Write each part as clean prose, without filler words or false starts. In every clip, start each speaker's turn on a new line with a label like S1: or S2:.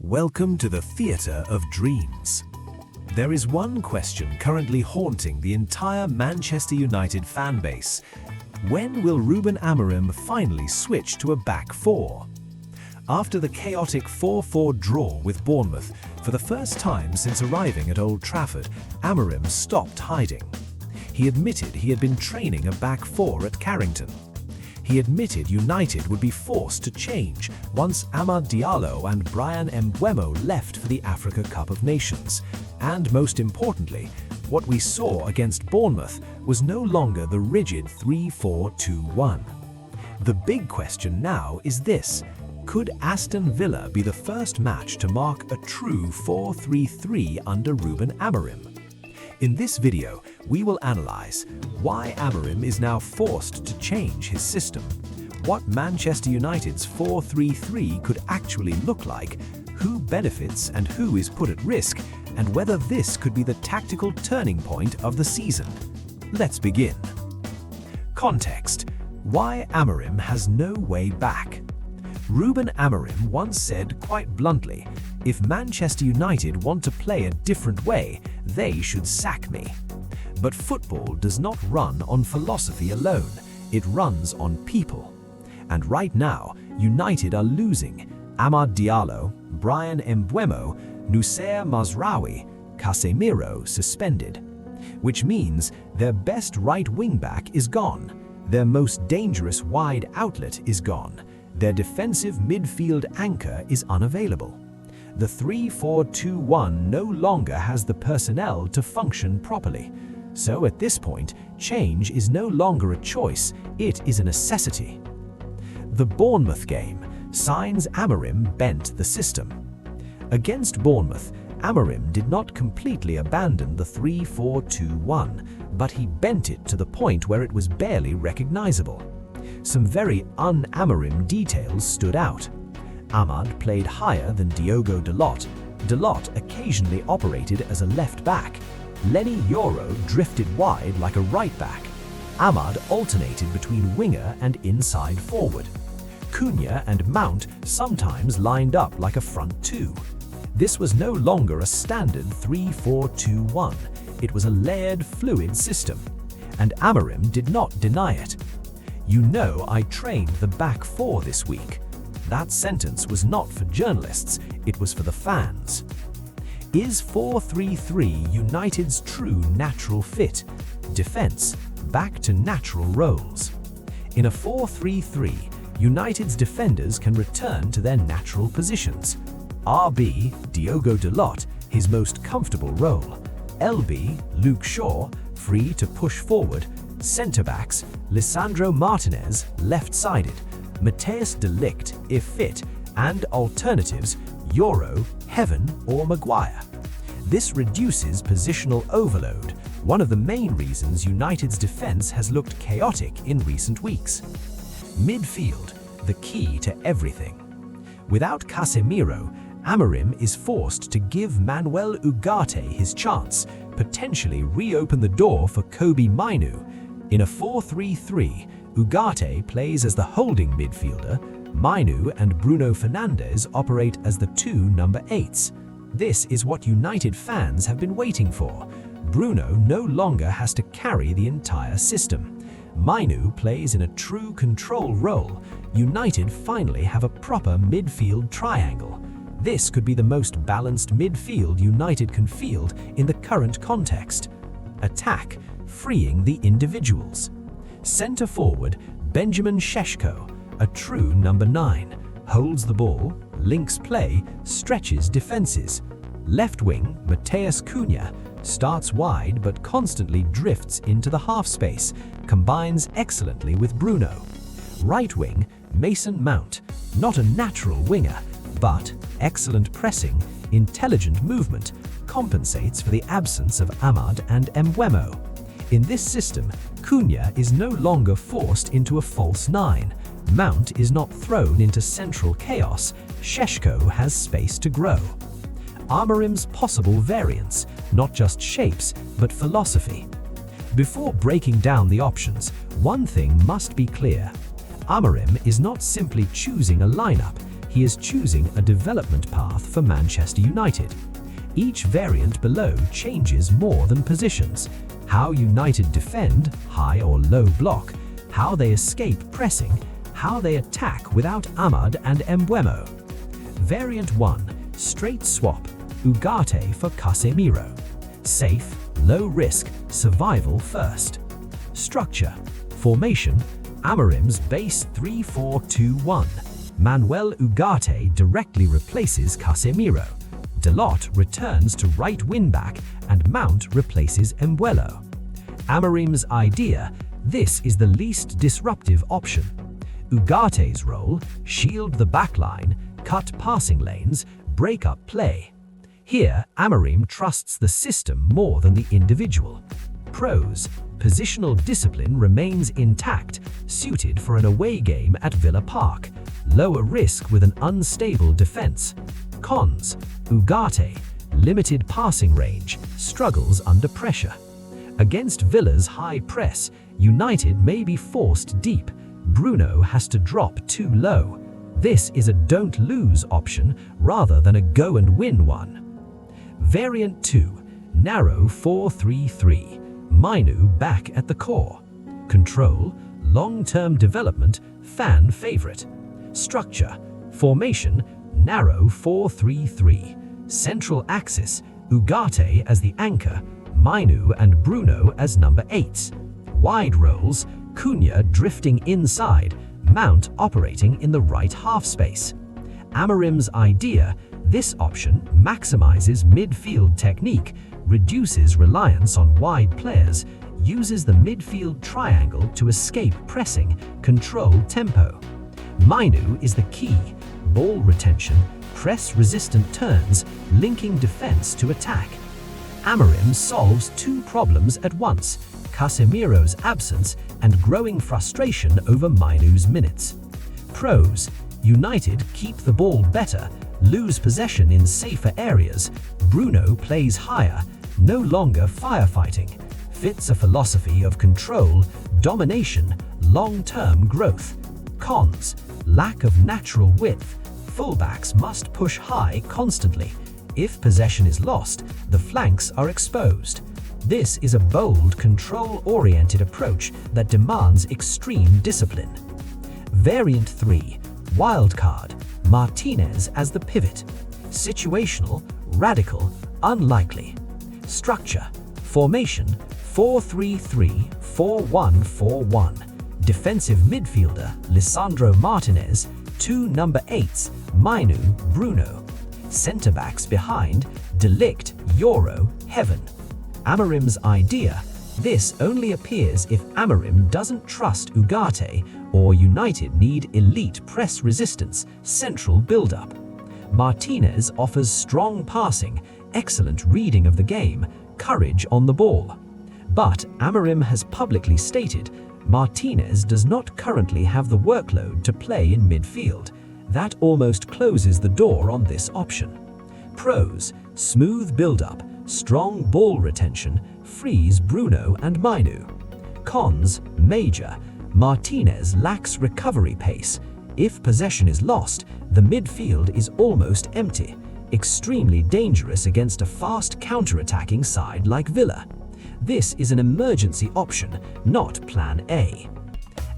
S1: Welcome to the Theatre of Dreams. There is one question currently haunting the entire Manchester United fan base. When will Ruben Amorim finally switch to a back four? After the chaotic 4-4 draw with Bournemouth, for the first time since arriving at Old Trafford, Amorim stopped hiding. He admitted he had been training a back four at Carrington. He admitted United would be forced to change once Amad Diallo and Brian Mbeumo left for the Africa Cup of Nations. And most importantly, what we saw against Bournemouth was no longer the rigid 3-4-2-1. The big question now is this: could Aston Villa be the first match to mark a true 4-3-3 under Ruben Amorim? In this video, we will analyze why Amorim is now forced to change his system, what Manchester United's 4-3-3 could actually look like, who benefits and who is put at risk, and whether this could be the tactical turning point of the season. Let's begin. Context: why Amorim has no way back. Ruben Amorim once said quite bluntly, "If Manchester United want to play a different way, they should sack me." But football does not run on philosophy alone, it runs on people. And right now, United are losing Amad Diallo, Brian Mbeumo, Noussair Mazraoui, Casemiro suspended. Which means their best right wing-back is gone, their most dangerous wide outlet is gone, their defensive midfield anchor is unavailable. The 3-4-2-1 no longer has the personnel to function properly. So at this point, change is no longer a choice, it is a necessity. The Bournemouth game, signs Amorim bent the system. Against Bournemouth, Amorim did not completely abandon the 3-4-2-1, but he bent it to the point where it was barely recognizable. Some very un-Amorim details stood out. Amad played higher than Diogo Dalot. Dalot occasionally operated as a left back. Lenny Yoro drifted wide like a right back. Amad alternated between winger and inside forward. Cunha and Mount sometimes lined up like a front two. This was no longer a standard 3-4-2-1. It was a layered, fluid system. And Amorim did not deny it. "You know, I trained the back four this week." That sentence was not for journalists, it was for the fans. Is 4-3-3 United's true natural fit? Defense, back to natural roles. In a 4-3-3, United's defenders can return to their natural positions. RB, Diogo Dalot, his most comfortable role. LB, Luke Shaw, free to push forward. Centre-backs, Lisandro Martinez, left-sided. Matthijs de Ligt, if fit, and alternatives, Yoro, Heaven, or Maguire. This reduces positional overload, one of the main reasons United's defense has looked chaotic in recent weeks. Midfield, the key to everything. Without Casemiro, Amorim is forced to give Manuel Ugarte his chance, potentially reopen the door for Kobbie Mainoo. In a 4-3-3, Ugarte plays as the holding midfielder. Mainoo and Bruno Fernandes operate as the two number 8s. This is what United fans have been waiting for. Bruno no longer has to carry the entire system. Mainoo plays in a true control role. United finally have a proper midfield triangle. This could be the most balanced midfield United can field in the current context. Attack, freeing the individuals. Centre forward, Benjamin Šeško, a true number 9, holds the ball, links play, stretches defenses. Left wing, Matheus Cunha, starts wide but constantly drifts into the half space, combines excellently with Bruno. Right wing, Mason Mount, not a natural winger, but excellent pressing, intelligent movement, compensates for the absence of Amad and Mbeumo. In this system, Cunha is no longer forced into a false 9. Mount is not thrown into central chaos. Šeško has space to grow. Amorim's possible variants, not just shapes, but philosophy. Before breaking down the options, one thing must be clear. Amorim is not simply choosing a lineup, he is choosing a development path for Manchester United. Each variant below changes more than positions: how United defend, high or low block, how they escape pressing, how they attack without Ahmad and Mbeumo. Variant 1, straight swap, Ugarte for Casemiro. Safe, low risk, survival first. Structure, formation, Amorim's base 3-4-2-1. Manuel Ugarte directly replaces Casemiro. Dalot returns to right wing-back and Mount replaces Mbeumo. Amorim's idea: this is the least disruptive option. Ugarte's role: shield the backline, cut passing lanes, break up play. Here, Amorim trusts the system more than the individual. Pros: positional discipline remains intact, suited for an away game at Villa Park. Lower risk with an unstable defense. Cons: Ugarte, limited passing range, struggles under pressure. Against Villa's high press, United may be forced deep. Bruno has to drop too low. This is a don't lose option rather than a go and win one. Variant 2, narrow 4-3-3, Mainu back at the core. Control, long-term development, fan favorite. Structure, formation, narrow 4-3-3, central axis, Ugarte as the anchor, Mainu and Bruno as number 8s. Wide roles, Cunha drifting inside, Mount operating in the right half space. Amorim's idea: this option maximizes midfield technique, reduces reliance on wide players, uses the midfield triangle to escape pressing, control tempo. Mainu is the key: ball retention, press-resistant turns, linking defense to attack. Amorim solves two problems at once: Casemiro's absence and growing frustration over Mainu's minutes. Pros: United keep the ball better, lose possession in safer areas, Bruno plays higher, no longer firefighting, fits a philosophy of control, domination, long-term growth. Cons: lack of natural width, fullbacks must push high constantly. If possession is lost, the flanks are exposed. This is a bold, control-oriented approach that demands extreme discipline. Variant 3, wildcard, Martinez as the pivot. Situational, radical, unlikely. Structure, formation, 4-3-3, 4-1-4-1. Defensive midfielder, Lisandro Martinez, 2 number 8s, Mainu, Bruno. Centre-backs behind, De Ligt, Euro, Heaven. Amorim's idea: this only appears if Amorim doesn't trust Ugarte or United need elite press resistance, central build-up. Martinez offers strong passing, excellent reading of the game, courage on the ball. But Amorim has publicly stated Martinez does not currently have the workload to play in midfield. That almost closes the door on this option. Pros: smooth build-up, strong ball retention, frees Bruno and Mainu. Cons: major, Martinez lacks recovery pace. If possession is lost, the midfield is almost empty, extremely dangerous against a fast counter-attacking side like Villa. This is an emergency option, not Plan A.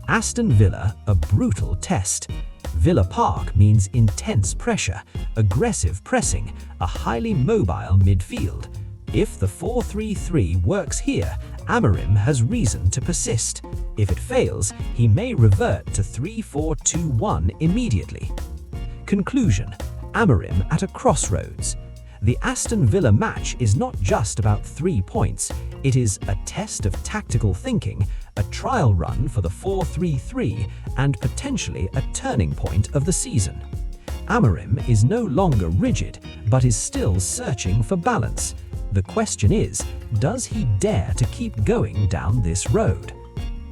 S1: Aston Villa, a brutal test. Villa Park means intense pressure, aggressive pressing, a highly mobile midfield. If the 4-3-3 works here, Amorim has reason to persist. If it fails, he may revert to 3-4-2-1 immediately. Conclusion: Amorim at a crossroads. The Aston Villa match is not just about 3 points, it is a test of tactical thinking, a trial run for the 4-3-3, and potentially a turning point of the season. Amorim is no longer rigid, but is still searching for balance. The question is, does he dare to keep going down this road?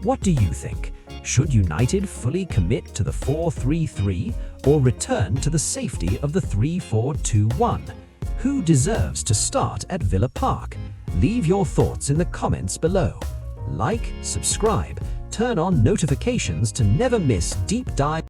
S1: What do you think? Should United fully commit to the 4-3-3 or return to the safety of the 3-4-2-1? Who deserves to start at Villa Park? Leave your thoughts in the comments below. Like, subscribe, turn on notifications to never miss deep dive